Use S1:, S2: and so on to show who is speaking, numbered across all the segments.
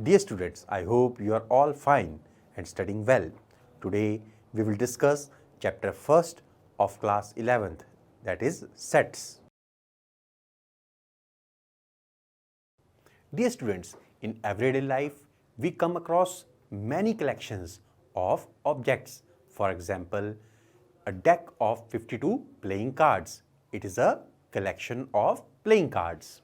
S1: Dear students, I hope you are all fine and studying well. Today we will discuss chapter 1st of class 11th, that is sets. Dear students, in everyday life we come across many collections of objects. For example, a deck of 52 playing cards. It is a collection of playing cards.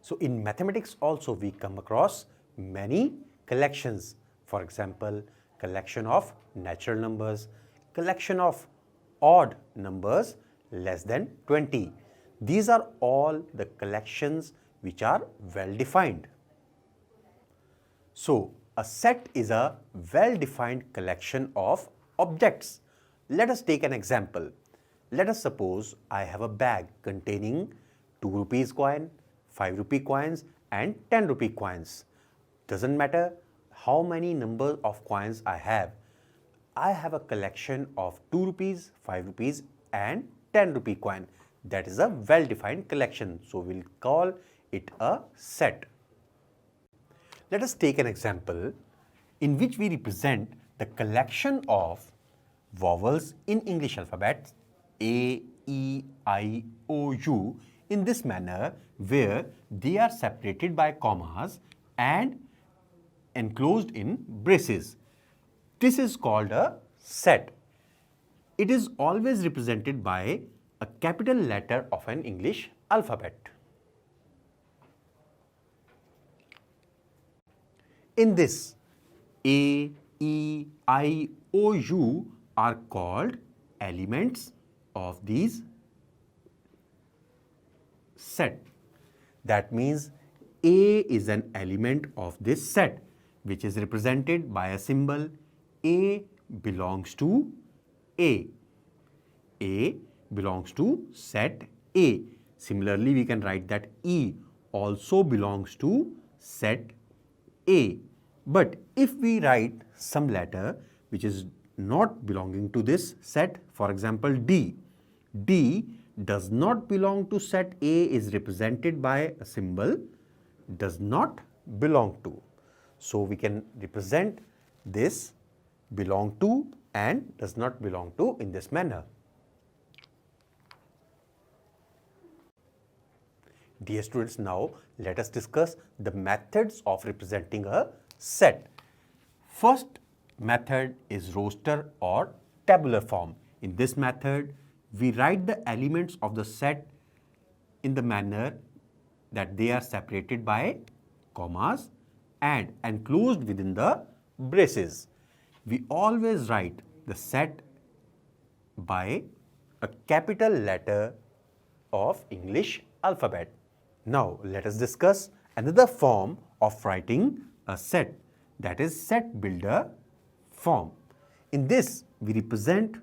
S1: So in mathematics also we come across many collections. For example, collection of natural numbers, collection of odd numbers less than 20. These are all the collections which are well defined. So a set is a well defined collection of objects. Let us take an example. Let us suppose I have a bag containing 2 rupees coin, 5 rupee coins and 10 rupee coins. Doesn't matter how many number of coins I have a collection of 2 rupees, 5 rupees and 10 rupee coin. That is a well defined collection. So we'll call it a set. Let us take an example in which we represent the collection of vowels in English alphabet A, E, I, O, U in this manner, where they are separated by commas and enclosed in braces. This is called a set. It is always represented by a capital letter of an English alphabet. In this, A, E, I, O, U are called elements of these set. That means A is an element of this set, which is represented by a symbol. A belongs to A. A belongs to set A. Similarly, we can write that E also belongs to set A. But if we write some letter which is not belonging to this set, for example D, D does not belong to set A is represented by a symbol does not belong to. So we can represent this belong to and does not belong to in this manner. Dear students, now let us discuss the methods of representing a set. First method is roster or tabular form. In this method, we write the elements of the set in the manner that they are separated by commas and enclosed within the braces. We always write the set by a capital letter of English alphabet. Now let us discuss another form of writing a set, that is set builder form. In this, we represent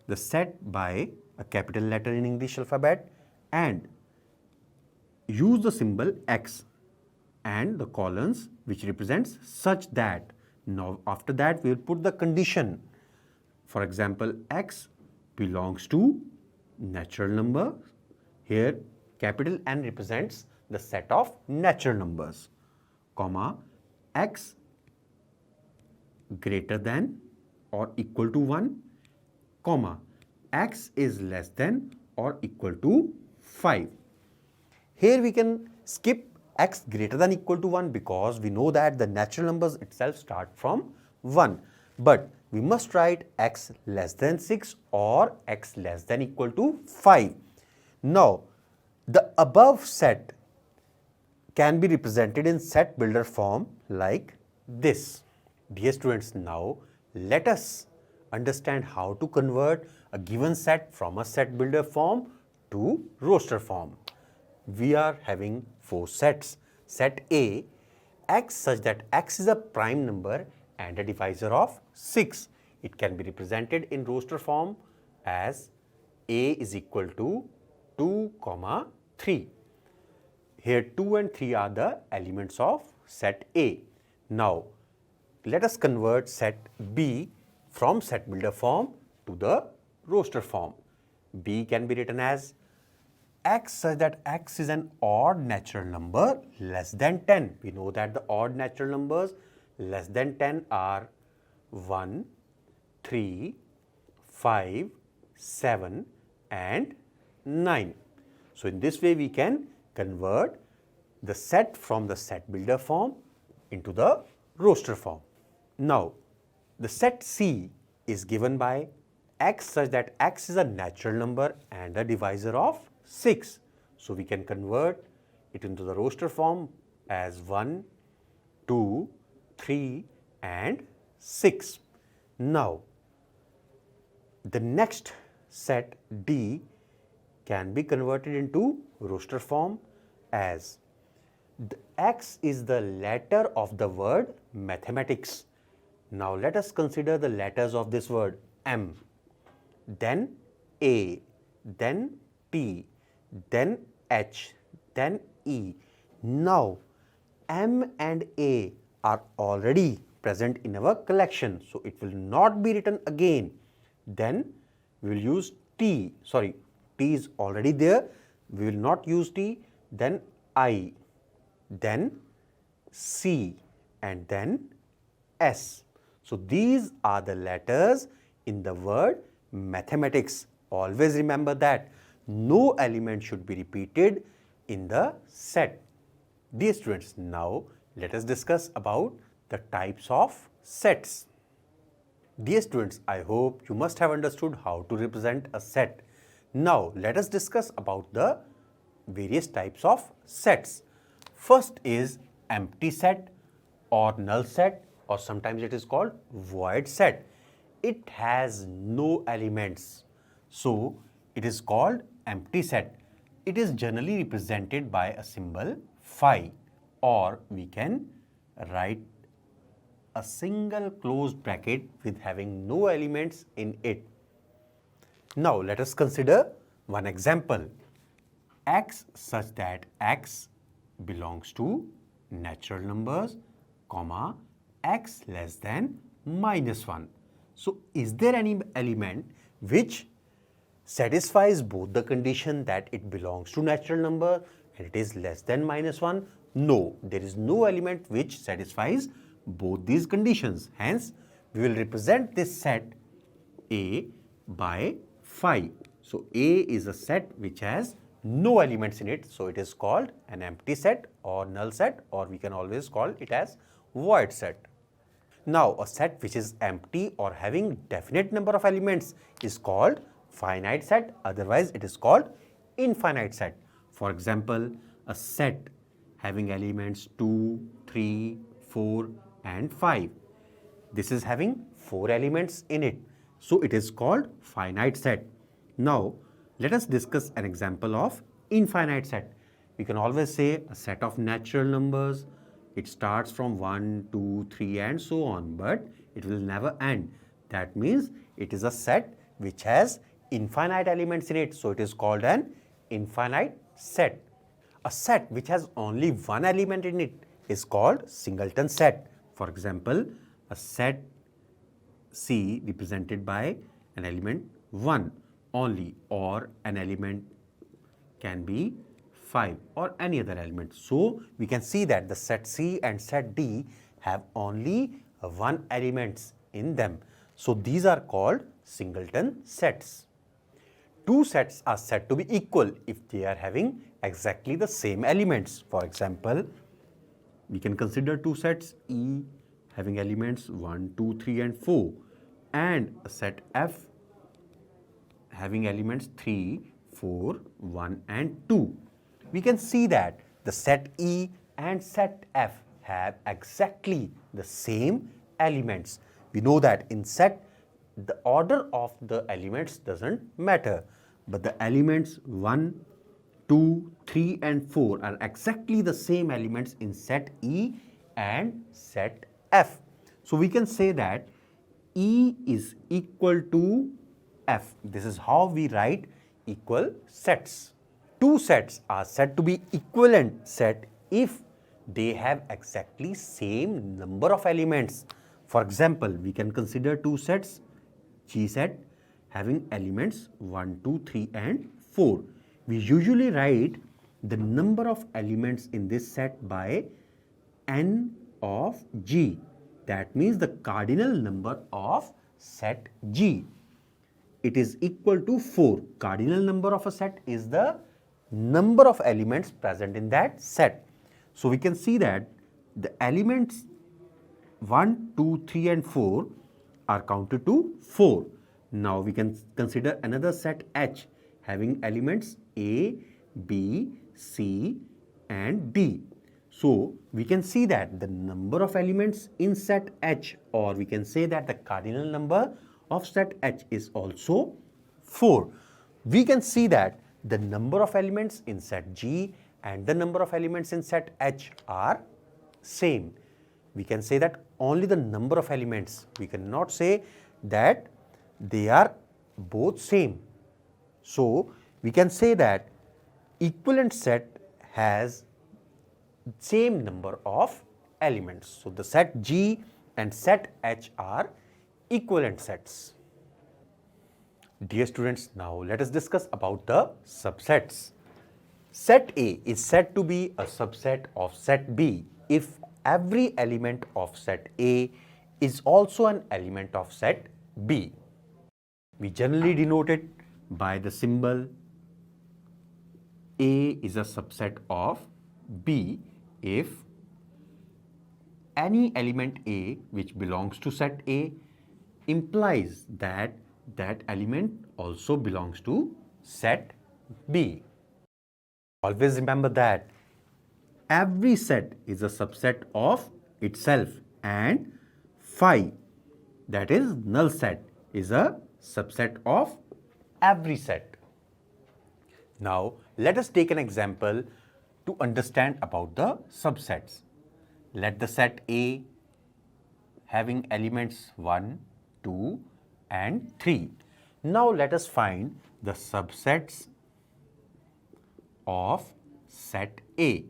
S1: the set by a capital letter in English alphabet and use the symbol X and the colons which represents such that. Now after that we will put the condition. For example, X belongs to natural number. Here capital N represents the set of natural numbers, comma, X greater than or equal to 1, comma, X is less than or equal to 5. Here we can skip X greater than equal to 1 because we know that the natural numbers itself start from 1. But we must write X less than 6 or X less than equal to 5. Now, the above set can be represented in set builder form like this. Dear students, now let us understand how to convert a given set from a set builder form to roster form. We are having 4 sets. Set A, X such that X is a prime number and a divisor of 6. It can be represented in roster form as A is equal to 2, 3. Here 2 and 3 are the elements of set A. Now let us convert set B from set builder form to the roster form. B can be written as x such that x is an odd natural number less than 10. We know that the odd natural numbers less than 10 are 1, 3, 5, 7 and 9. So in this way we can convert the set from the set builder form into the roster form. Now the set C is given by x such that x is a natural number and a divisor of 6. So we can convert it into the roster form as 1, 2, 3 and 6. Now the next set D can be converted into roster form as the X is the letter of the word mathematics. Now let us consider the letters of this word M, then A, then T, then H, then E. Now M and A are already present in our collection, so it will not be written again. Then we will use T, T is already there, we will not use T, then I, then C and then S. So these are the letters in the word mathematics. Always remember that no element should be repeated in the set. Dear students, now let us discuss about the types of sets. Dear students, I hope you must have understood how to represent a set. Now let us discuss about the various types of sets. First is empty set or null set, or sometimes it is called void set. It has no elements, so it is called empty set. It is generally represented by a symbol phi, or we can write a single closed bracket with having no elements in it. Now let us consider one example. X such that x belongs to natural numbers, comma, x less than -1. So is there any element which satisfies both the condition that it belongs to natural number and it is less than -1? No, there is no element which satisfies both these conditions. Hence, we will represent this set A by phi. So A is a set which has no elements in it, so it is called an empty set or null set, or we can always call it as void set. Now a set which is empty or having definite number of elements is called finite set, otherwise it is called infinite set. For example, a set having elements 2, 3, 4 and 5. This is having 4 elements in it, so it is called finite set. Now let us discuss an example of infinite set. We can always say a set of natural numbers. It starts from 1, 2, 3 and so on, but it will never end. That means it is a set which has infinite elements in it, so it is called an infinite set. A set which has only one element in it is called singleton set. For example, a set C represented by an element 1 only, or an element can be 5 or any other element. So we can see that the set C and set D have only one elements in them. So these are called singleton sets. Two sets are said to be equal if they are having exactly the same elements. For example, we can consider two sets E having elements 1, 2, 3 and 4, and a set F having elements 3, 4, 1 and 2. We can see that the set E and set F have exactly the same elements. We know that in set, the order of the elements doesn't matter, but the elements 1, 2, 3 and 4 are exactly the same elements in set E and set F. So we can say that E is equal to F. This is how we write equal sets. Two sets are said to be equivalent set if they have exactly same number of elements. For example, we can consider two sets, G set having elements 1, 2, 3 and 4. We usually write the number of elements in this set by n of g. That means the cardinal number of set G. It is equal to 4. Cardinal number of a set is the number of elements present in that set. So we can see that the elements 1, 2, 3 and 4 are counted to 4. Now we can consider another set H having elements A, B, C and D. So we can see that the number of elements in set H, or we can say that the cardinal number of set H is also 4. We can see that the number of elements in set G and the number of elements in set H are same. We can say that only the number of elements. We cannot say that they are both same. So we can say that equivalent set has same number of elements. So the set G and set H are equivalent sets. Dear students, now let us discuss about the subsets. Set A is said to be a subset of set B if every element of set A is also an element of set B. We generally denote it by the symbol A is a subset of B if any element A which belongs to set A implies that that element also belongs to set B. Always remember that every set is a subset of itself and phi, that is null set, is a subset of every set. Now let us take an example to understand about the subsets. Let the set A having elements 1, 2 and 3. Now let us find the subsets of set A.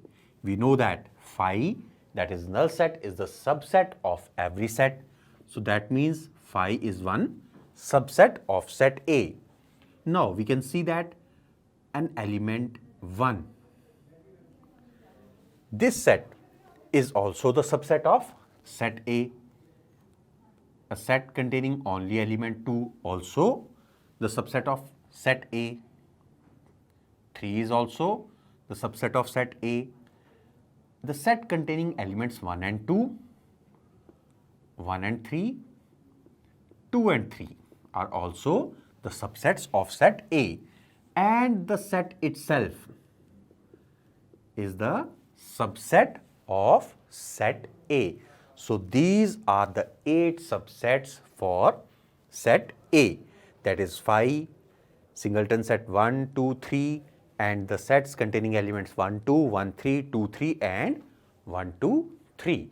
S1: We know that phi, that is null set, is the subset of every set. So that means phi is one subset of set A. Now we can see that an element 1. This set is also the subset of set A. A set containing only element 2 also the subset of set A. 3 is also the subset of set A. The set containing elements 1 and 2, 1 and 3, 2 and 3 are also the subsets of set A, and the set itself is the subset of set A. So these are the 8 subsets for set A, that is phi, singleton set 1, 2, 3 and the sets containing elements 1, 2, 1, 3, 2, 3 and 1, 2, 3.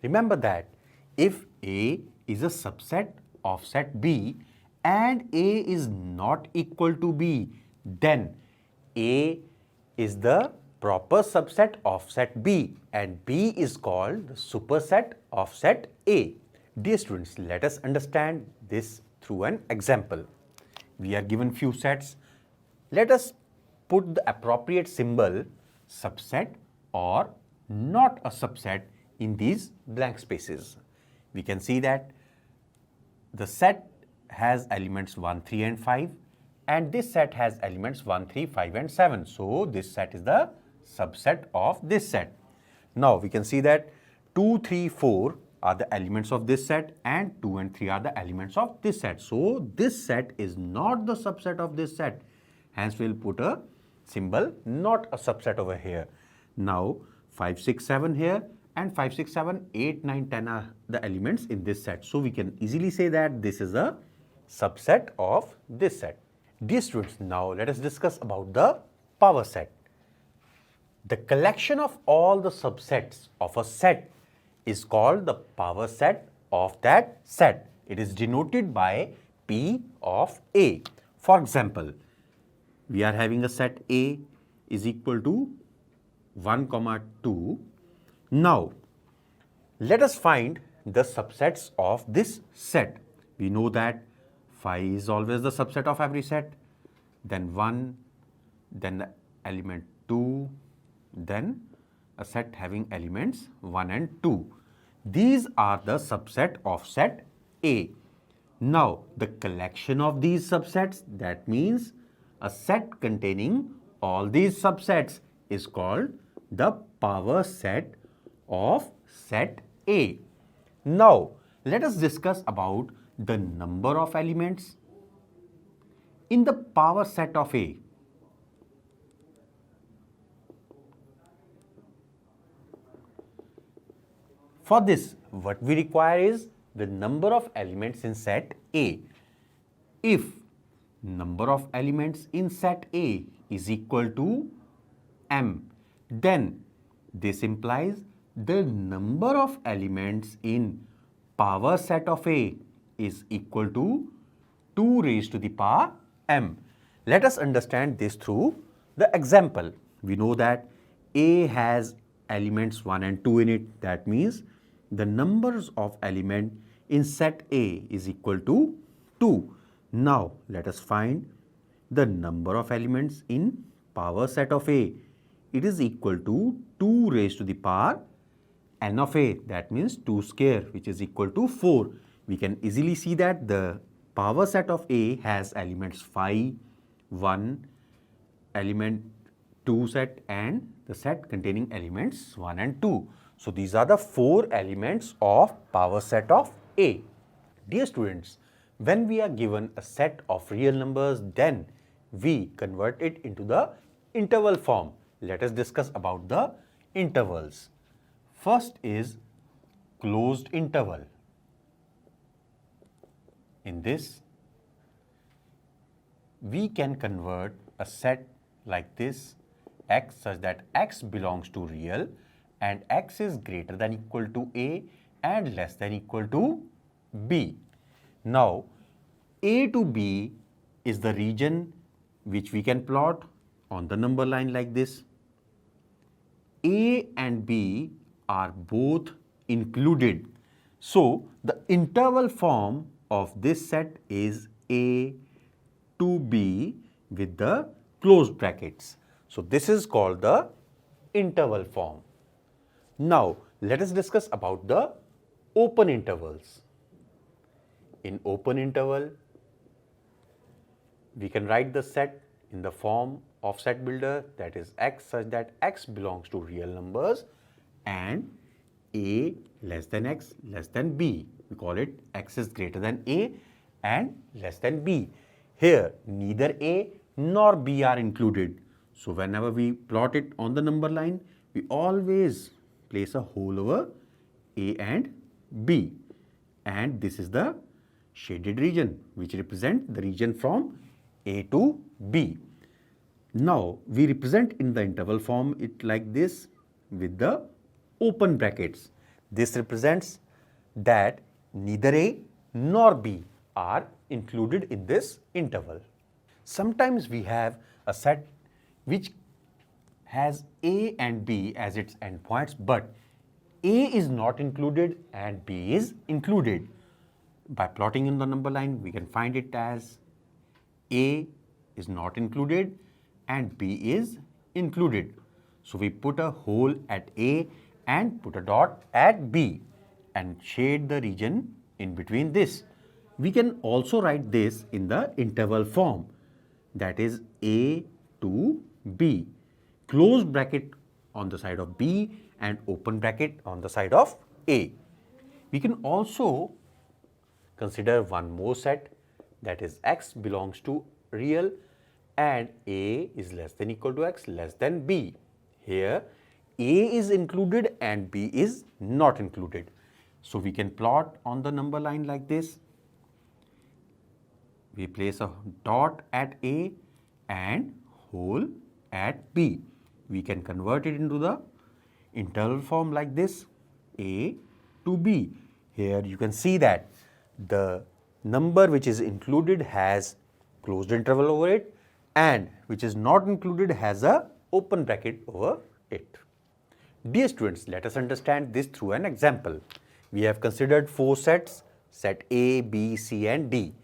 S1: Remember that if A is a subset of set B and A is not equal to B, then A is the proper subset of set B and B is called the superset of set A. Dear students, let us understand this through an example. We are given few sets. Let us put the appropriate symbol subset or not a subset in these blank spaces. We can see that the set has elements 1, 3 and 5 and this set has elements 1, 3, 5 and 7. So this set is the subset of this set. Now we can see that 2, 3, 4 are the elements of this set and 2 and 3 are the elements of this set. So this set is not the subset of this set. Hence we will put a symbol not a subset over here. Now 5, 6, 7 here and 5, 6, 7, 8, 9, 10 are the elements in this set. So we can easily say that this is a subset of this set. Dear students, now let us discuss about the power set. The collection of all the subsets of a set is called the power set of that set. It is denoted by P of A. For example, we are having a set A is equal to 1, 2. Now, let us find the subsets of this set. We know that phi is always the subset of every set. Then 1, then the element 2, then a set having elements 1 and 2. These are the subset of set A. Now, the collection of these subsets, that means a set containing all these subsets, is called the power set of set A. Now, let us discuss about the number of elements in the power set of A. For this, what we require is the number of elements in set A. If number of elements in set A is equal to m, then this implies the number of elements in power set of A is equal to 2 raised to the power m. Let us understand this through the example. We know that A has elements 1 and 2 in it. That means the numbers of element in set A is equal to 2. Now, let us find the number of elements in power set of A. It is equal to 2 raised to the power n of A. That means 2 square, which is equal to 4. We can easily see that the power set of A has elements 5, 1, element 2 set, and the set containing elements 1 and 2. So, these are the 4 elements of power set of A. Dear students, when we are given a set of real numbers, then we convert it into the interval form. Let us discuss about the intervals. First is closed interval. In this, we can convert a set like this, x, such that x belongs to real and x is greater than equal to A and less than equal to B. Now, A to B is the region which we can plot on the number line like this. A and B are both included. So, the interval form of this set is A to B with the closed brackets. So, this is called the interval form. Now, let us discuss about the open intervals. In open interval, we can write the set in the form of set builder, that is x, such that x belongs to real numbers and A less than x less than B. We call it x is greater than A and less than B. Here, neither A nor B are included. So, whenever we plot it on the number line, we always place a hole over A and B. And this is the shaded region which represent the region from A to B. Now, we represent in the interval form it like this with the open brackets. This represents that neither A nor B are included in this interval. Sometimes we have a set which has A and B as its endpoints, but A is not included and B is included. By plotting in the number line, we can find it as A is not included and B is included. So, we put a hole at A and put a dot at B and shade the region in between this. We can also write this in the interval form, that is A to B, closed bracket on the side of B and open bracket on the side of A. We can also consider one more set, that is x belongs to real and A is less than equal to x less than B. Here A is included and B is not included. So, we can plot on the number line like this. We place a dot at A and hole at B. We can convert it into the interval form like this, A to B. Here you can see that the number which is included has closed interval over it and which is not included has a open bracket over it. Dear students, let us understand this through an example. We have considered 4 sets, set A, B, C and D.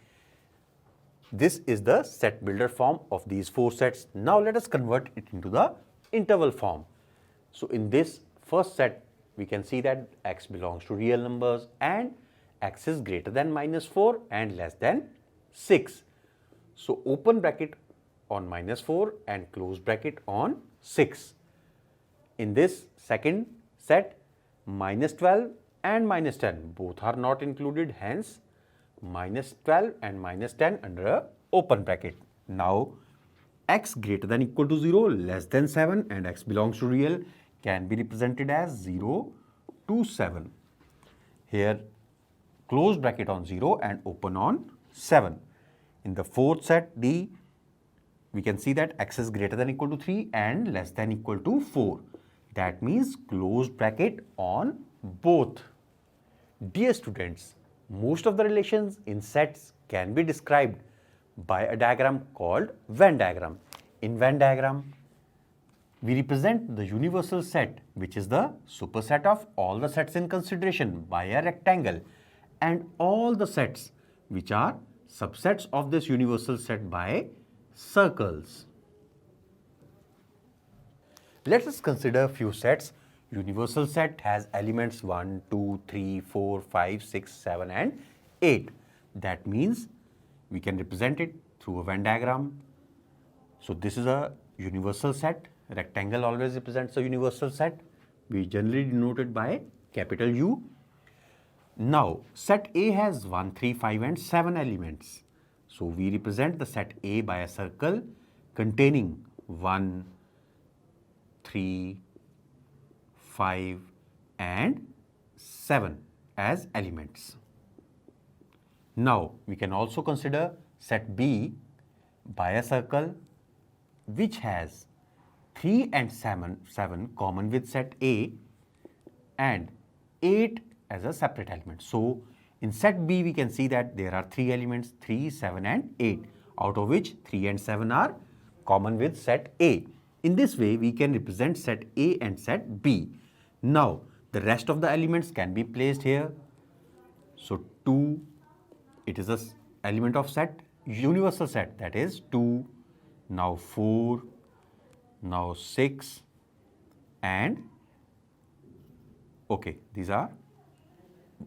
S1: This is the set builder form of these 4 sets. Now let us convert it into the interval form. So in this first set, we can see that x belongs to real numbers and x is greater than -4 and less than 6. So open bracket on -4 and close bracket on 6. In this second set, -12 and -10 both are not included, hence -12 and -10 under a open bracket. Now x greater than equal to 0, less than 7 and x belongs to real can be represented as 0 to 7. Here close bracket on 0 and open on 7. In the fourth set D, we can see that x is greater than equal to 3 and less than equal to 4. That means closed bracket on both. Dear students, most of the relations in sets can be described by a diagram called Venn diagram. In Venn diagram, we represent the universal set, which is the superset of all the sets in consideration, by a rectangle, and all the sets which are subsets of this universal set by circles. Let us consider a few sets. Universal set has elements 1, 2, 3, 4, 5, 6, 7 and 8. That means we can represent it through a Venn diagram. So this is a universal set. Rectangle always represents a universal set. We generally denote it by capital U. Now set A has 1, 3, 5 and 7 elements. So we represent the set A by a circle containing 1, 3, 5 and 7 as elements. Now we can also consider set B by a circle which has 3 and 7 common with set A and 8 as a separate element. So in set B we can see that there are 3 elements, 3, 7 and 8, out of which 3 and 7 are common with set A. In this way we can represent set A and set B. Now the rest of the elements can be placed here. So 2, it is an element of set, universal set, that is 2, now 4, now 6 and okay, these are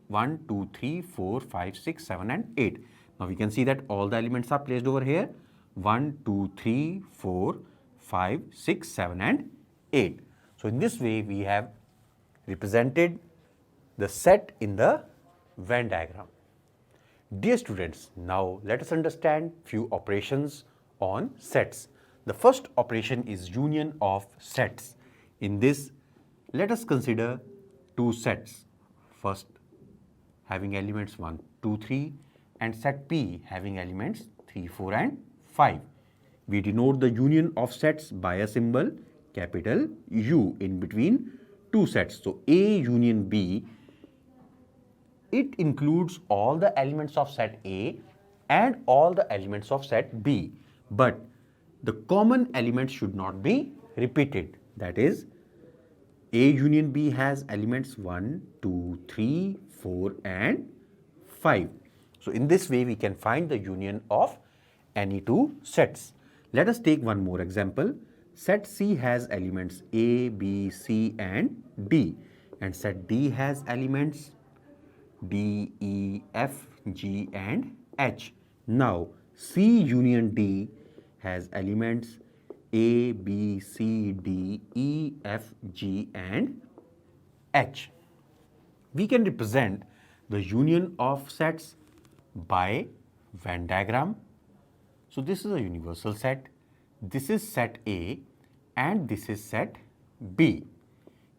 S1: 1, 2, 3, 4, 5, 6, 7 and 8. Now we can see that all the elements are placed over here, 1, 2, 3, 4, 5, 6, 7 and 8. So in this way we have represented the set in the Venn diagram. Dear students, now let us understand few operations on sets. The first operation is union of sets. In this, let us consider 2 sets. First having elements 1, 2, 3 and set P having elements 3, 4 and 5. We denote the union of sets by a symbol capital U in between 2 sets. So A union B, it includes all the elements of set A and all the elements of set B, but the common elements should not be repeated. That is, A union B has elements 1, 2, 3, 4 and 5. So in this way we can find the union of any 2 sets. Let us take one more example. Set C has elements A, B, C and D, and set D has elements D, E, F, G and H. Now C union D has elements A, B, C, D, E, F, G and H. We can represent the union of sets by Venn diagram. So this is a universal set, this is set A and this is set B.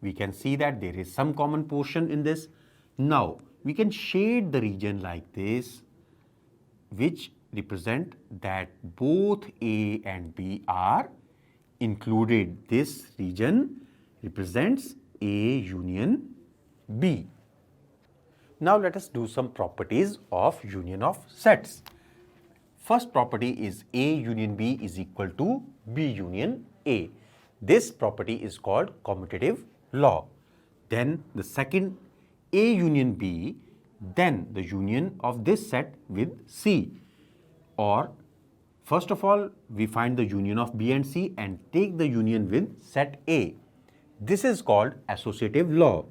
S1: We can see that there is some common portion in this. Now we can shade the region like this, which represent that both A and B are included. This region represents A union B. Now let us do some properties of union of sets. First property is A union B is equal to B union A. This property is called commutative law. Then the second, A union B, then the union of this set with C, or First of all, we find the union of B and C and take the union with set A. This is called associative law.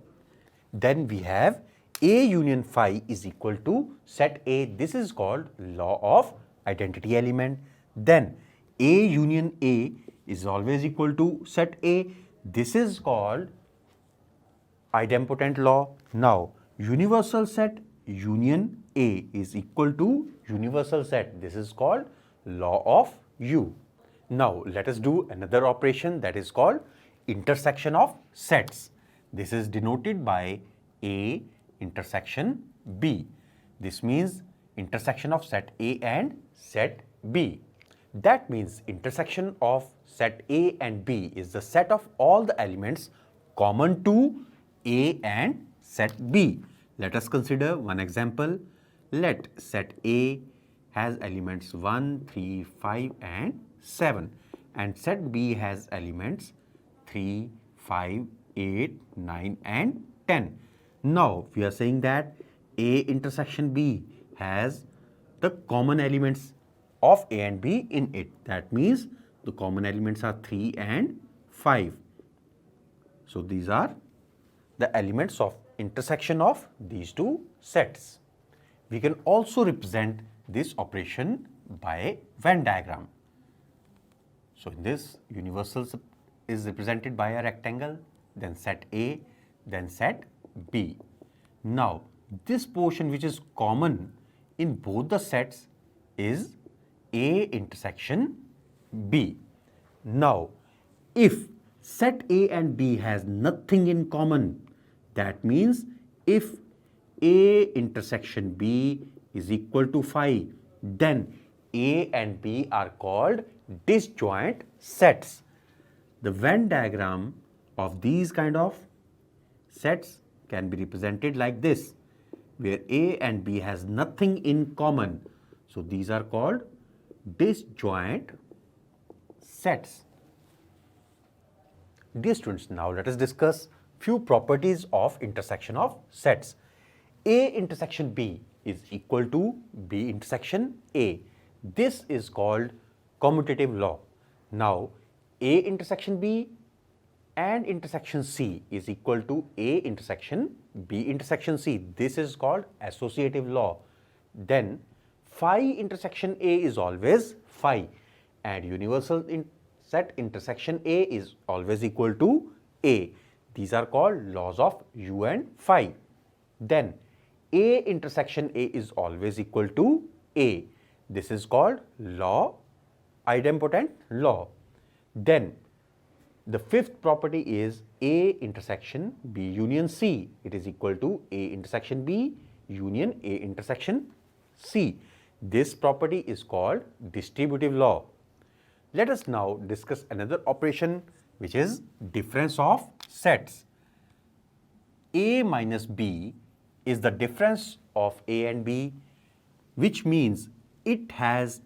S1: Then we have A union phi is equal to set A. This is called law of identity element. Then A union A is always equal to set A. This is called idempotent law. Now, universal set union A is equal to universal set. This is called law of U. Now, let us do another operation that is called intersection of sets. This is denoted by A intersection B. This means intersection of set A and set B. That means intersection of set A and B is the set of all the elements common to A and set B. Let us consider one example. Let set A has elements 1, 3, 5 and 7 and set B has elements 3, 5, 8, 9 and 10. Now we are saying that A intersection B has the common elements of A and B in it. That means the common elements are 3 and 5. So these are the elements of intersection of these two sets. We can also represent this operation by Venn diagram. So in this, universal is represented by a rectangle, then set A, then set B. Now, this portion which is common in both the sets is A intersection B. Now, if set A and B has nothing in common, that means if A intersection B is equal to phi, then A and B are called disjoint sets. The Venn diagram of these kind of sets can be represented like this, where A and B has nothing in common. So these are called disjoint sets. Dear students, now let us discuss few properties of intersection of sets. A intersection B is equal to B intersection A. This is called commutative law. Now, A intersection B and intersection C is equal to A intersection B intersection C. This is called associative law. Then, phi intersection A is always phi and universal set intersection A is always equal to A. These are called laws of U and phi. Then, A intersection A is always equal to A. This is called law, idempotent law. Then, the fifth property is A intersection B union C. It is equal to A intersection B union A intersection C. This property is called distributive law. Let us now discuss another operation which is difference of sets. A minus B is the difference of A and B, which means it has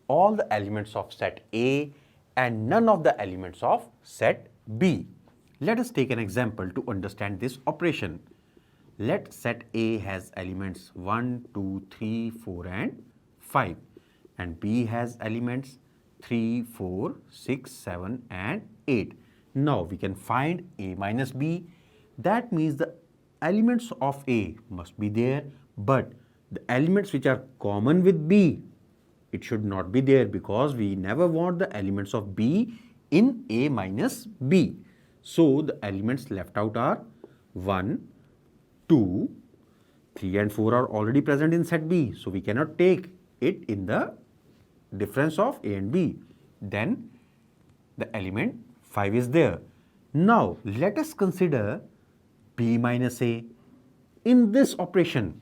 S1: all the elements of set A and none of the elements of set B. Let us take an example to understand this operation. Let set A has elements 1, 2, 3, 4 and 5 and B has elements 3, 4, 6, 7 and 8. Now we can find A minus B. That means the elements of A must be there, but the elements which are common with B, it should not be there because we never want the elements of B in A minus B. So the elements left out are 1, 2, 3 and 4 are already present in set B. So we cannot take it in the difference of A and B. Then the element 5 is there. Now let us consider B minus A. In this operation,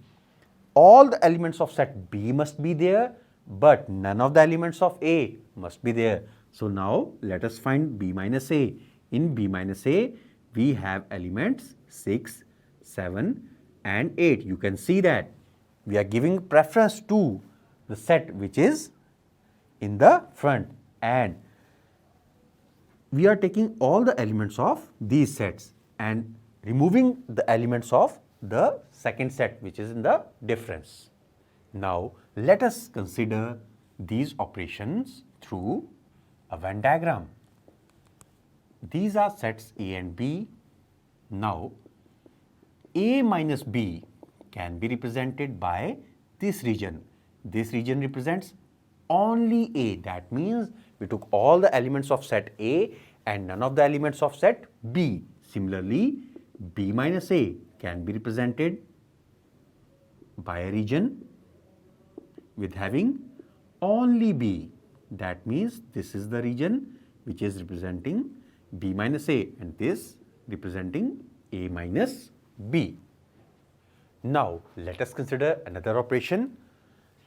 S1: all the elements of set B must be there, but none of the elements of A must be there. So now let us find B minus A. In B minus A, we have elements 6, 7 and 8. You can see that we are giving preference to the set which is in the front and we are taking all the elements of these sets and removing the elements of the second set which is in the difference. Now let us consider these operations through a Venn diagram. These are sets A and B. Now, A minus B can be represented by this region. This region represents only A. That means we took all the elements of set A and none of the elements of set B. Similarly, B minus A can be represented by a region with having only B. That means this is the region which is representing B minus A and this representing A minus B. Now, let us consider another operation,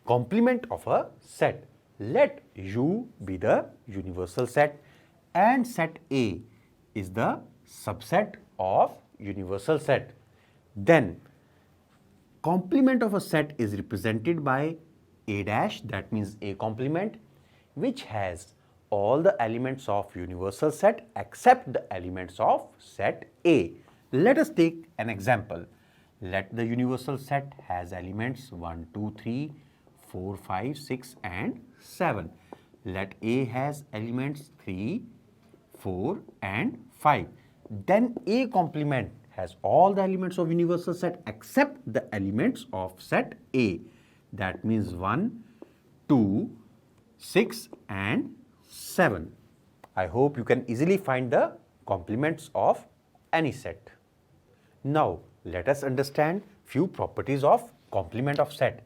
S1: complement of a set. Let U be the universal set and set A is the subset of universal set. Then, complement of a set is represented by A dash, that means A complement, which has all the elements of universal set except the elements of set A. Let us take an example. Let the universal set has elements 1, 2, 3, 4, 5, 6 and 7. Let A has elements 3, 4 and 5. Then A complement has all the elements of universal set except the elements of set A. That means 1, 2, 6 and 7. I hope you can easily find the complements of any set. Now, let us understand few properties of complement of set.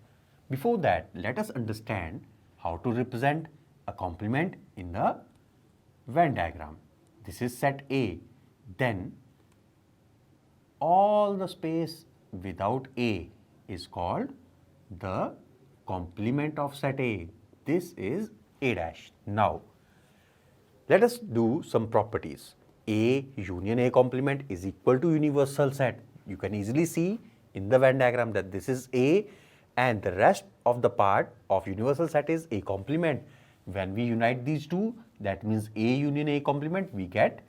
S1: Before that, let us understand how to represent a complement in the Venn diagram. This is set A. Then, all the space without A is called the complement of set A. This is A dash. Now, let us do some properties. A union A complement is equal to universal set. You can easily see in the Venn diagram that this is A and the rest of the part of universal set is A complement. When we unite these two, that means A union A complement, we get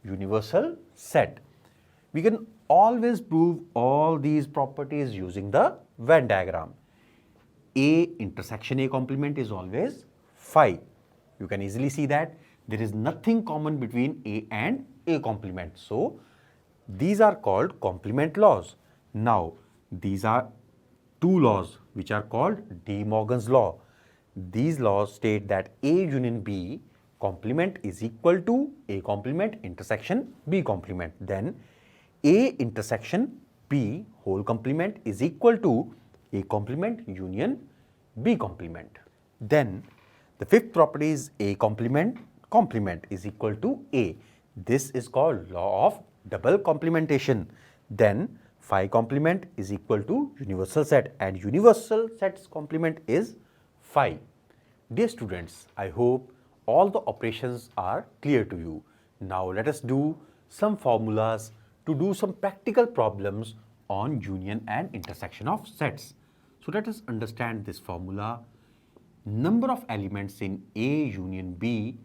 S1: universal set. We can always prove all these properties using the Venn diagram. A intersection A complement is always phi. You can easily see that there is nothing common between A and A complement. So, these are called complement laws. Now, these are two laws which are called De Morgan's law. These laws state that A union B complement is equal to A complement intersection B complement. Then, A intersection B whole complement is equal to A complement union B complement. Then, the fifth property is A complement is equal to A. This is called law of double complementation. Then phi complement is equal to universal set and universal set's complement is phi. Dear students, I hope all the operations are clear to you. Now let us do some formulas to do some practical problems on union and intersection of sets. So let us understand this formula. Number of elements in A union B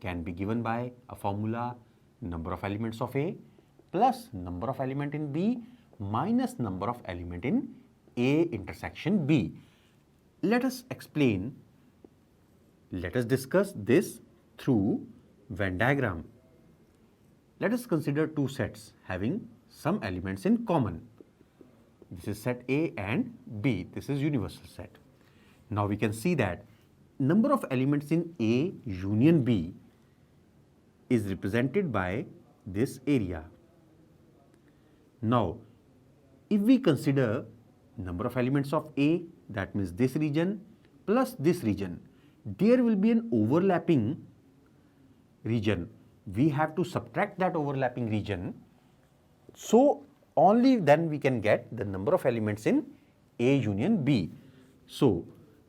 S1: can be given by a formula number of elements of A plus number of element in B minus number of element in A intersection B. Let us discuss this through Venn diagram. Let us consider two sets having some elements in common. This is set A and B. This is universal set. Now we can see that number of elements in A union B is represented by this area. Now, if we consider number of elements of A, that means this region plus this region, there will be an overlapping region. We have to subtract that overlapping region. So, only then we can get the number of elements in A union B. So,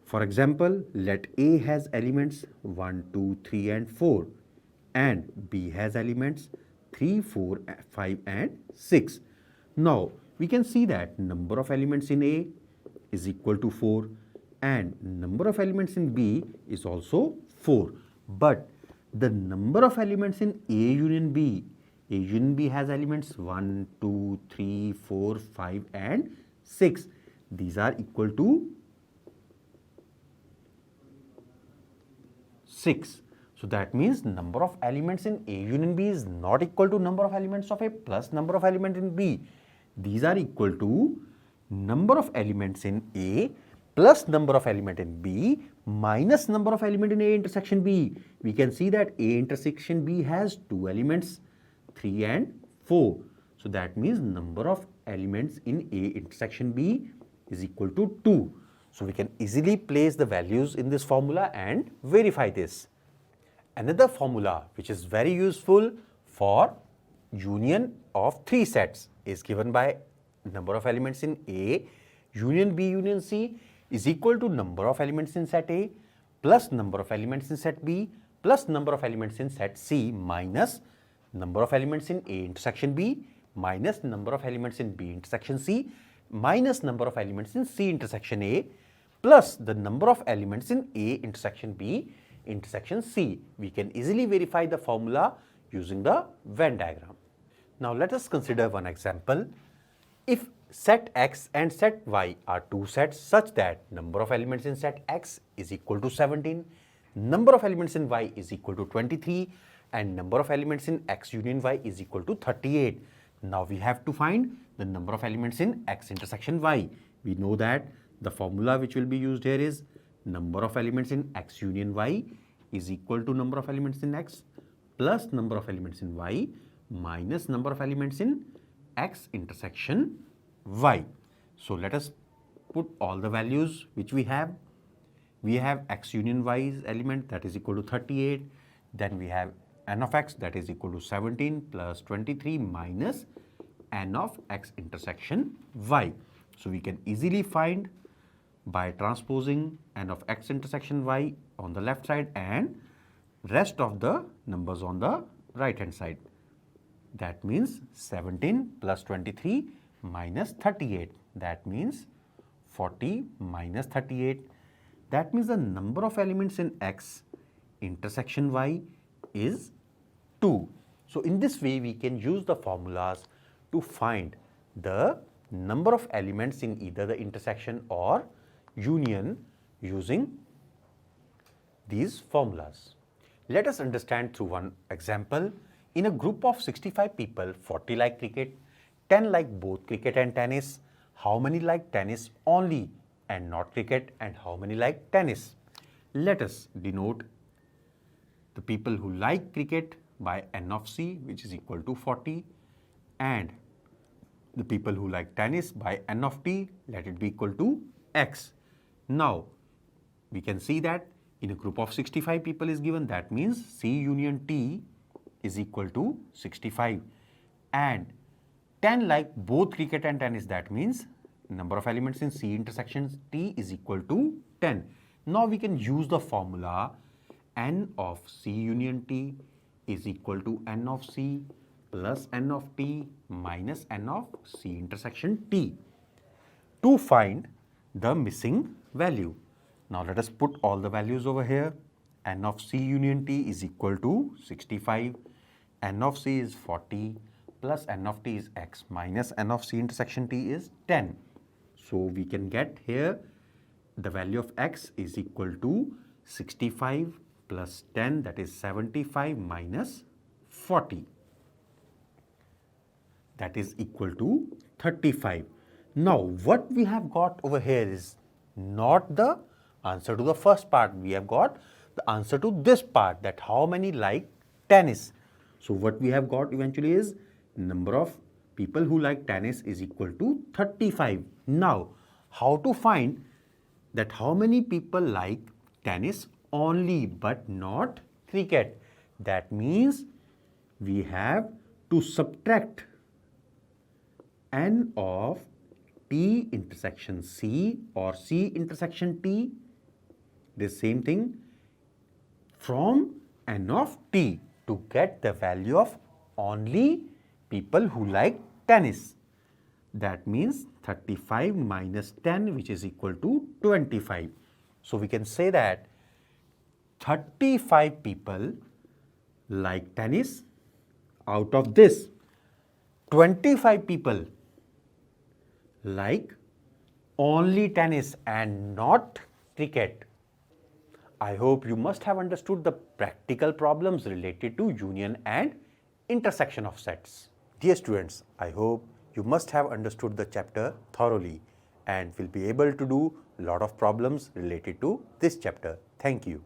S1: for example, let A has elements 1, 2, 3 and 4 and B has elements 3, 4, 5 and 6. Now, we can see that number of elements in A is equal to 4 and number of elements in B is also 4. But the number of elements in A union B has elements 1, 2, 3, 4, 5 and 6. These are equal to 6. So that means number of elements in A union B is not equal to number of elements of A plus number of elements in B. These are equal to number of elements in A plus number of element in B minus number of element in A intersection B. We can see that A intersection B has 2 elements, 3 and 4. So that means number of elements in A intersection B is equal to 2. So we can easily place the values in this formula and verify this. Another formula which is very useful for union of 3 sets is given by number of elements in A union B union C is equal to number of elements in set A plus number of elements in set B plus number of elements in set C minus number of elements in A intersection B minus number of elements in B intersection C minus number of elements in C intersection A plus the number of elements in A intersection B intersection C. We can easily verify the formula using the Venn diagram. Now let us consider one example. If set X and set Y are 2 sets such that number of elements in set X is equal to 17, number of elements in Y is equal to 23 and number of elements in X union Y is equal to 38. Now we have to find the number of elements in X intersection Y. We know that the formula which will be used here is number of elements in X union Y is equal to number of elements in X plus number of elements in Y minus number of elements in X intersection Y. So let us put all the values which we have. We have X union Y's element that is equal to 38. Then we have n of X that is equal to 17 plus 23 minus n of X intersection Y. So we can easily find by transposing n of X intersection Y on the left side and rest of the numbers on the right hand side. That means 17 plus 23 minus 38. That means 40 minus 38. That means the number of elements in X intersection Y is 2. So in this way we can use the formulas to find the number of elements in either the intersection or union using these formulas. Let us understand through one example. In a group of 65 people, 40 like cricket, 10 like both cricket and tennis. How many like tennis only and not cricket, and how many like tennis? Let us denote the people who like cricket by n of C, which is equal to 40, and the people who like tennis by n of T, let it be equal to X. Now we can see that in a group of 65 people is given. That means C union T is equal to 65 and 10 like both cricket and tennis. That means number of elements in C intersection T is equal to 10. Now we can use the formula n of C union T is equal to n of C plus n of T minus n of C intersection T to find the missing value. Now let us put all the values over here. N of C union T is equal to 65, n of C is 40 plus n of T is X minus n of C intersection T is 10. So we can get here the value of X is equal to 65 plus 10, that is 75 minus 40. That is equal to 35. Now what we have got over here is not the answer to the first part. We have got the answer to this part, that how many like tennis. So what we have got eventually is number of people who like tennis is equal to 35. Now how to find that how many people like tennis only but not cricket? That means we have to subtract n of T intersection C or C intersection T, the same thing, from n of T to get the value of only people who like tennis. That means 35 minus 10, which is equal to 25. So we can say that 35 people like tennis. Out of this, 25 people like only tennis and not cricket. I hope you must have understood the practical problems related to union and intersection of sets. Dear students, I hope you must have understood the chapter thoroughly and will be able to do a lot of problems related to this chapter. Thank you.